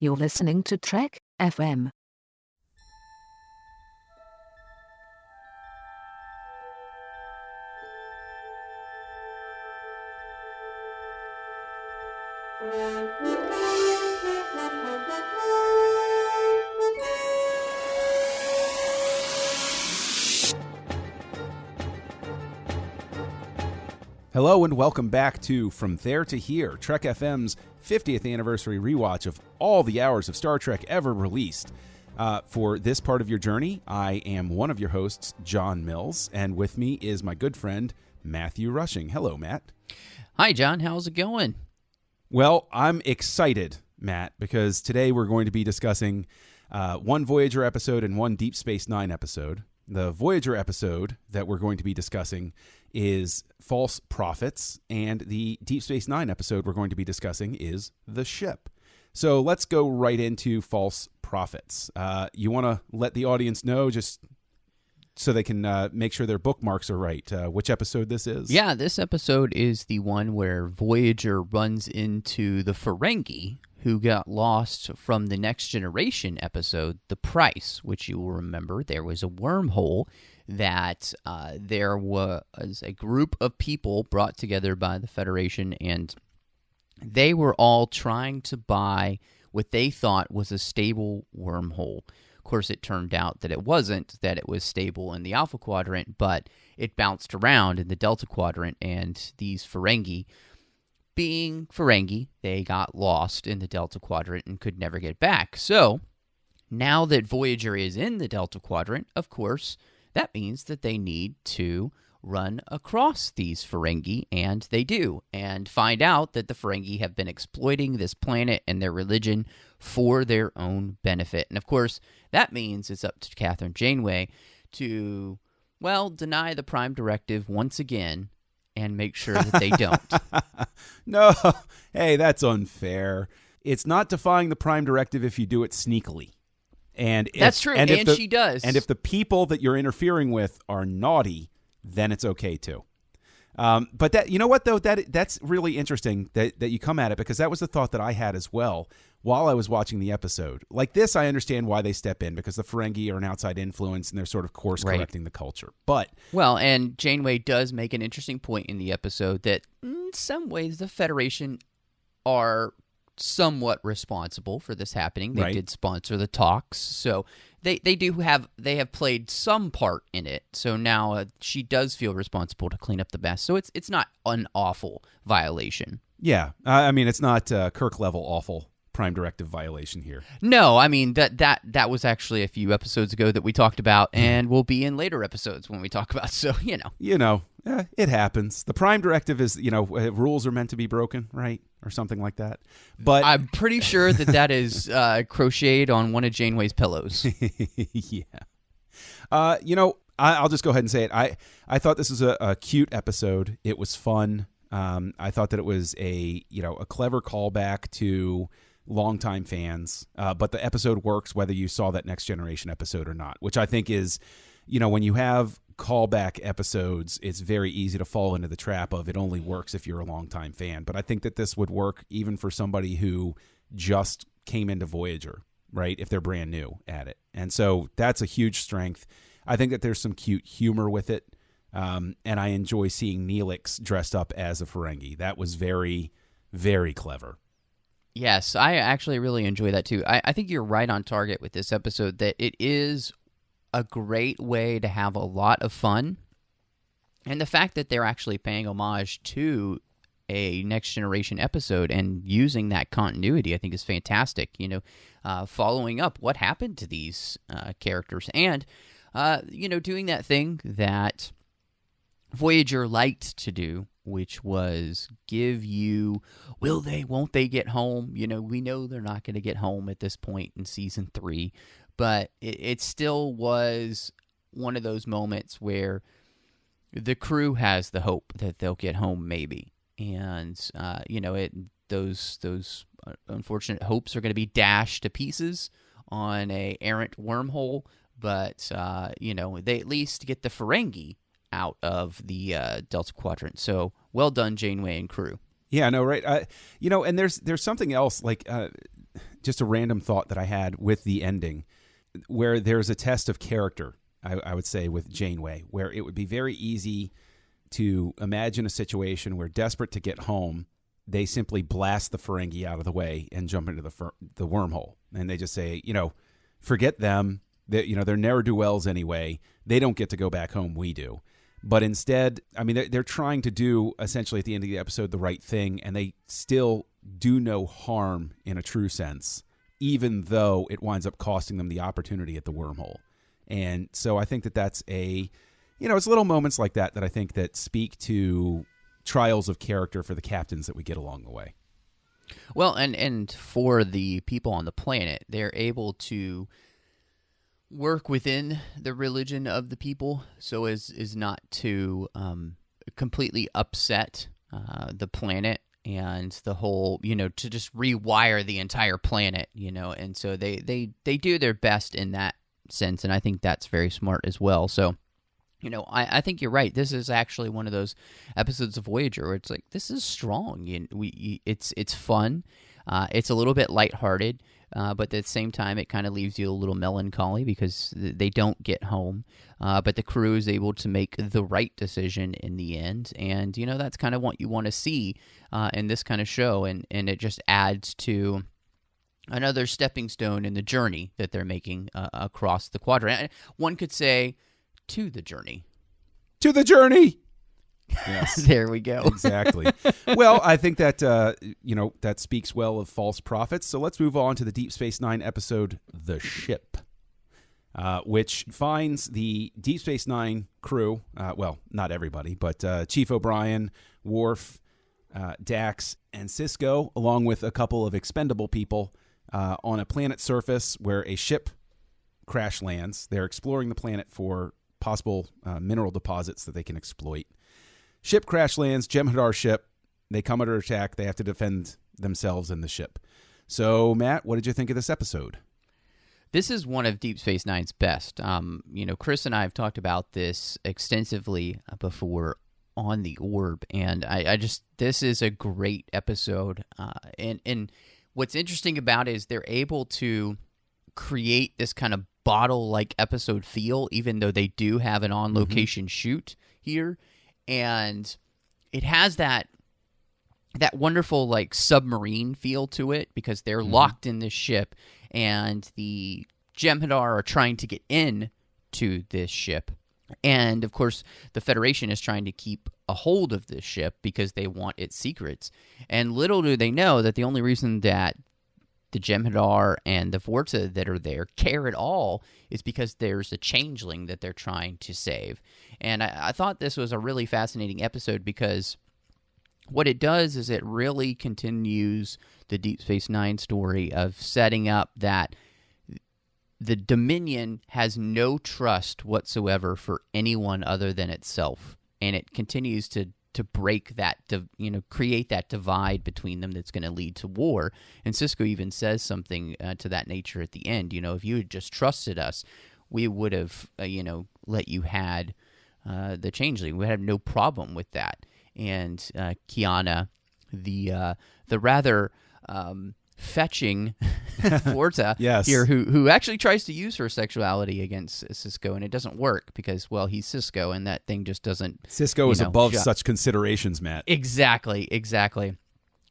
You're listening to Trek FM. Hello and welcome back to From There to Here, Trek FM's 50th anniversary rewatch of all the hours of Star Trek ever released. For this part of your journey, I am one of your hosts, John Mills, and with me is my good friend, Matthew Rushing. Hello, Matt. Hi, John. How's it going? Well, I'm excited, Matt, because today we're going to be discussing one Voyager episode and one Deep Space Nine episode. The Voyager episode that we're going to be discussing is False Prophets, and the Deep Space Nine episode we're going to be discussing is The Ship. So let's go right into False Prophets. You want to let the audience know, just so they can make sure their bookmarks are right, which episode this is? Yeah, this episode is the one where Voyager runs into the Ferengi, who got lost from the Next Generation episode, The Price, which you will remember there was a wormhole that there was a group of people brought together by the Federation, and they were all trying to buy what they thought was a stable wormhole. Of course, it turned out that it wasn't, that it was stable in the Alpha Quadrant, but it bounced around in the Delta Quadrant, and these Ferengi, being Ferengi, they got lost in the Delta Quadrant and could never get back. So, now that Voyager is in the Delta Quadrant, of course, that means that they need to run across these Ferengi, and they do, and find out that the Ferengi have been exploiting this planet and their religion for their own benefit. And of course, that means it's up to Catherine Janeway to, well, deny the Prime Directive once again and make sure that they don't. No, hey, that's unfair. It's not defying the Prime Directive if you do it sneakily. That's true, and she does. And if the people that you're interfering with are naughty, then it's okay too. But that, you know what though, that's really interesting that you come at it, because that was the thought that I had as well while I was watching the episode. Like this, I understand why they step in, because the Ferengi are an outside influence and they're sort of course correcting the culture. But well, and Janeway does make an interesting point in the episode that in some ways the Federation are somewhat responsible for this happening. They did sponsor the talks, so they have played some part in it. So now she does feel responsible to clean up the mess. So it's not an awful violation. Yeah, I mean, it's not Kirk level awful Prime Directive violation here. No, I mean that was actually a few episodes ago that we talked about, and will be in later episodes when we talk about. So it happens. The Prime Directive is, rules are meant to be broken, right, or something like that. But I'm pretty sure that is crocheted on one of Janeway's pillows. Yeah. I'll just go ahead and say it. I thought this was a cute episode. It was fun. I thought that it was a clever callback to longtime fans, but the episode works whether you saw that Next Generation episode or not, which I think is, when you have callback episodes, it's very easy to fall into the trap of it only works if you're a longtime fan. But I think that this would work even for somebody who just came into Voyager, right, if they're brand new at it. And so that's a huge strength. I think that there's some cute humor with it, and I enjoy seeing Neelix dressed up as a Ferengi. That was very, very clever. Yes, I actually really enjoy that too. I think you're right on target with this episode, that it is a great way to have a lot of fun. And the fact that they're actually paying homage to a Next Generation episode and using that continuity, I think, is fantastic. Following up what happened to these characters, and doing that thing that Voyager liked to do, which was give you, will they, won't they get home? We know they're not going to get home at this point in season 3, but it still was one of those moments where the crew has the hope that they'll get home, maybe. And, those unfortunate hopes are going to be dashed to pieces on a errant wormhole, but, they at least get the Ferengi out of the Delta Quadrant. So well done, Janeway and crew. Yeah, no, right. And there's something else, like just a random thought that I had with the ending, where there's a test of character, I would say, with Janeway, where it would be very easy to imagine a situation where, desperate to get home, they simply blast the Ferengi out of the way and jump into the wormhole. And they just say, forget them. They're ne'er-do-wells anyway. They don't get to go back home. We do. But instead, I mean, they're trying to do, essentially, at the end of the episode, the right thing, and they still do no harm in a true sense, even though it winds up costing them the opportunity at the wormhole. And so I think that's it's little moments like that I think that speak to trials of character for the captains that we get along the way. Well, and for the people on the planet, they're able to work within the religion of the people so as not to completely upset the planet and the whole, to just rewire the entire planet, and so they do their best in that sense, and I think that's very smart as well. So, I think you're right. This is actually one of those episodes of Voyager where it's like, this is strong. It's fun. It's a little bit lighthearted. But at the same time, it kind of leaves you a little melancholy because they don't get home. But the crew is able to make the right decision in the end. And, that's kind of what you want to see in this kind of show. And it just adds to another stepping stone in the journey that they're making across the quadrant. One could say, to the journey. To the journey! Yes. There we go. Exactly. Well, I think that, that speaks well of false prophets. So let's move on to the Deep Space Nine episode, The Ship, which finds the Deep Space Nine crew, not everybody, but Chief O'Brien, Worf, Dax, and Sisko, along with a couple of expendable people on a planet surface where a ship crash lands. They're exploring the planet for possible mineral deposits that they can exploit. Ship crash lands, Jem'Hadar ship. They come under attack. They have to defend themselves and the ship. So, Matt, what did you think of this episode? This is one of Deep Space Nine's best. Chris and I have talked about this extensively before on the Orb, and this is a great episode. And what's interesting about it is they're able to create this kind of bottle-like episode feel, even though they do have an on-location shoot here. And it has that wonderful like submarine feel to it because they're locked in this ship, and the Jem'Hadar are trying to get in to this ship. And of course, the Federation is trying to keep a hold of this ship because they want its secrets. And little do they know that the only reason that the Jem'Hadar and the Vorta that are there care at all is because there's a changeling that they're trying to save. And I thought this was a really fascinating episode because what it does is it really continues the Deep Space Nine story of setting up that the Dominion has no trust whatsoever for anyone other than itself. And it continues to break that, create that divide between them that's going to lead to war. And Sisko even says something to that nature at the end. If you had just trusted us, we would have, let you had the changeling. We had no problem with that. And Kiana, the rather fetching Vorta yes. here, who actually tries to use her sexuality against Sisko, and it doesn't work because, well, he's Sisko, and that thing just doesn't. Sisko is above such considerations, Matt. Exactly.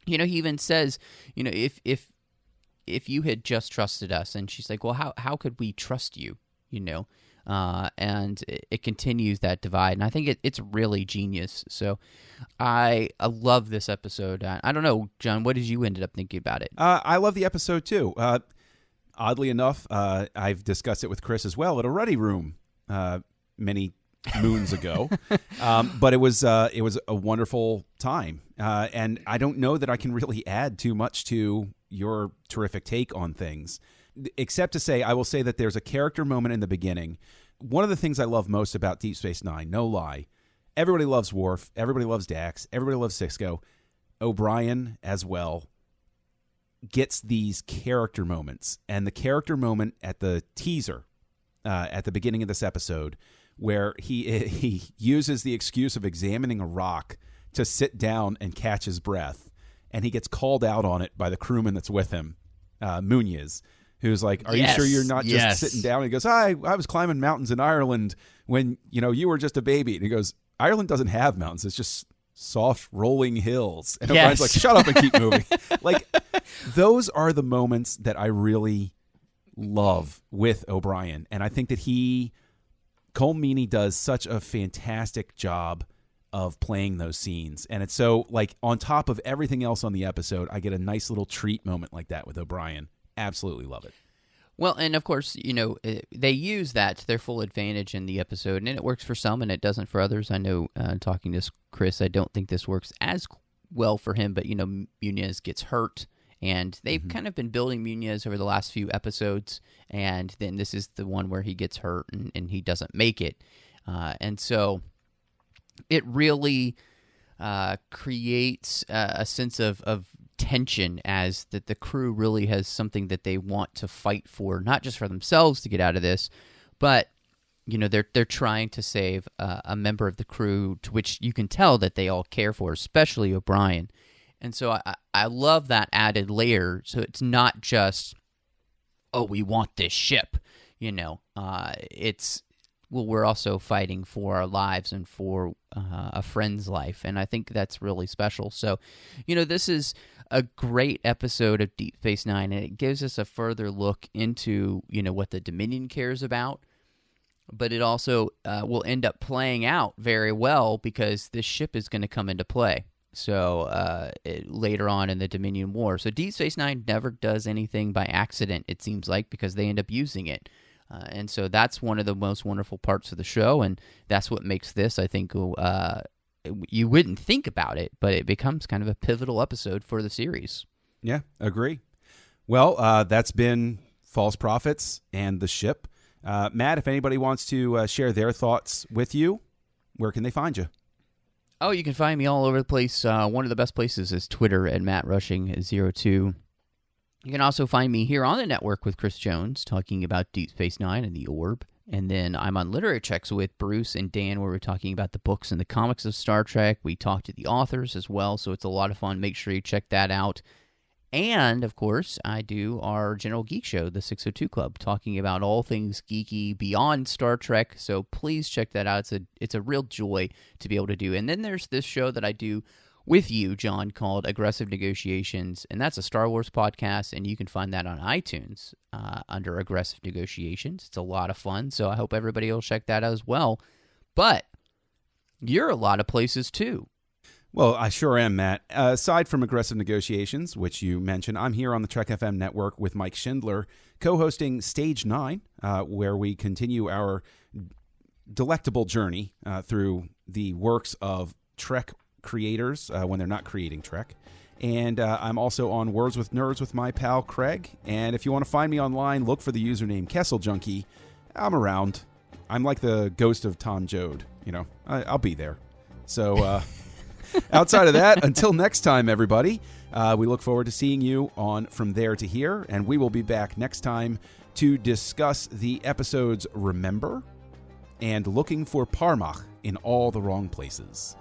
He even says, if you had just trusted us, and she's like, well, how could we trust you? And it continues that divide, and I think it's really genius. So I love this episode. I don't know, John, what did you ended up thinking about it? I love the episode too. Oddly enough, I've discussed it with Chris as well at a Ready Room many moons ago, but it was a wonderful time, and I don't know that I can really add too much to your terrific take on things. Except to say, I will say that there's a character moment in the beginning. One of the things I love most about Deep Space Nine, no lie, everybody loves Worf, everybody loves Dax, everybody loves Sisko. O'Brien as well gets these character moments. And the character moment at the teaser at the beginning of this episode where he uses the excuse of examining a rock to sit down and catch his breath. And he gets called out on it by the crewman that's with him. Munoz, who's like, "Are you Yes, sure you're not yes. just sitting down?" And he goes, I was climbing mountains in Ireland when you were just a baby." And he goes, "Ireland doesn't have mountains; it's just soft rolling hills." And O'Brien's like, "Shut up and keep moving." Like, those are the moments that I really love with O'Brien, and I think that Cole Meany does such a fantastic job of playing those scenes. And it's so, like, on top of everything else on the episode, I get a nice little treat moment like that with O'Brien. Absolutely love it. Well, and of course, they use that to their full advantage in the episode, and it works for some and it doesn't for others. I know, talking to Chris, I don't think this works as well for him, but, Munoz gets hurt, and they've kind of been building Munoz over the last few episodes, and then this is the one where he gets hurt and he doesn't make it. And so it really creates a sense of tension, as that the crew really has something that they want to fight for, not just for themselves to get out of this, but they're trying to save a member of the crew, to which you can tell that they all care for, especially O'Brien. And so I love that added layer. So it's not just, oh, we want this ship, it's, well, we're also fighting for our lives and for a friend's life, and I think that's really special. So, this is a great episode of Deep Space Nine, and it gives us a further look into, what the Dominion cares about, but it also will end up playing out very well because this ship is going to come into play. So later on in the Dominion War. So Deep Space Nine never does anything by accident, it seems like, because they end up using it. And so that's one of the most wonderful parts of the show, and that's what makes this, I think, you wouldn't think about it, but it becomes kind of a pivotal episode for the series. Yeah, agree. Well, that's been False Prophets and the ship. Matt, if anybody wants to share their thoughts with you, where can they find you? Oh, you can find me all over the place. One of the best places is Twitter at MattRushing02. You can also find me here on the network with Chris Jones talking about Deep Space Nine and the Orb. And then I'm on Literary Checks with Bruce and Dan, where we're talking about the books and the comics of Star Trek. We talk to the authors as well, so it's a lot of fun. Make sure you check that out. And, of course, I do our General Geek Show, the 602 Club, talking about all things geeky beyond Star Trek. So please check that out. It's a real joy to be able to do. And then there's this show that I do with you, John, called Aggressive Negotiations, and that's a Star Wars podcast, and you can find that on iTunes under Aggressive Negotiations. It's a lot of fun, so I hope everybody will check that out as well. But you're a lot of places, too. Well, I sure am, Matt. Aside from Aggressive Negotiations, which you mentioned, I'm here on the Trek FM network with Mike Schindler, co-hosting Stage 9, where we continue our delectable journey through the works of Trek creators when they're not creating Trek. And I'm also on Words with Nerds with my pal Craig. And if you want to find me online, look for the username Kessel Junkie. I'm around. I'm like the ghost of Tom Joad. I'll be there. So outside of that, until next time, everybody, we look forward to seeing you on From There to Here. And we will be back next time to discuss the episodes Remember and Looking for Parmach in All the Wrong Places.